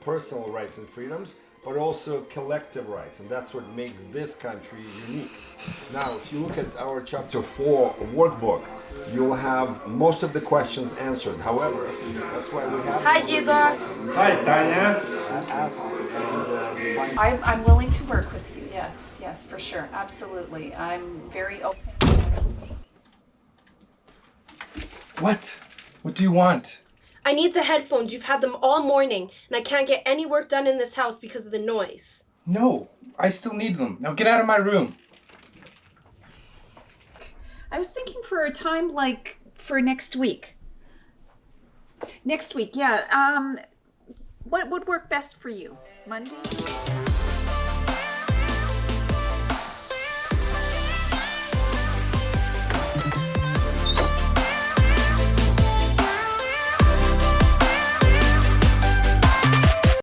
personal rights and freedoms, but also collective rights, and that's what makes this country unique. Now, if you look at our chapter 4 workbook, you'll have most of the questions answered. However, that's why we have... Hi, Diego. Hi, Tanya. Ask and find... I'm willing to work with you. Yes, for sure. Absolutely. I'm very open. What? What do you want? I need the headphones. You've had them all morning, and I can't get any work done in this house because of the noise. No, I still need them. Now get out of my room. I was thinking for a time like for next week. Next week, yeah. What would work best for you? Monday?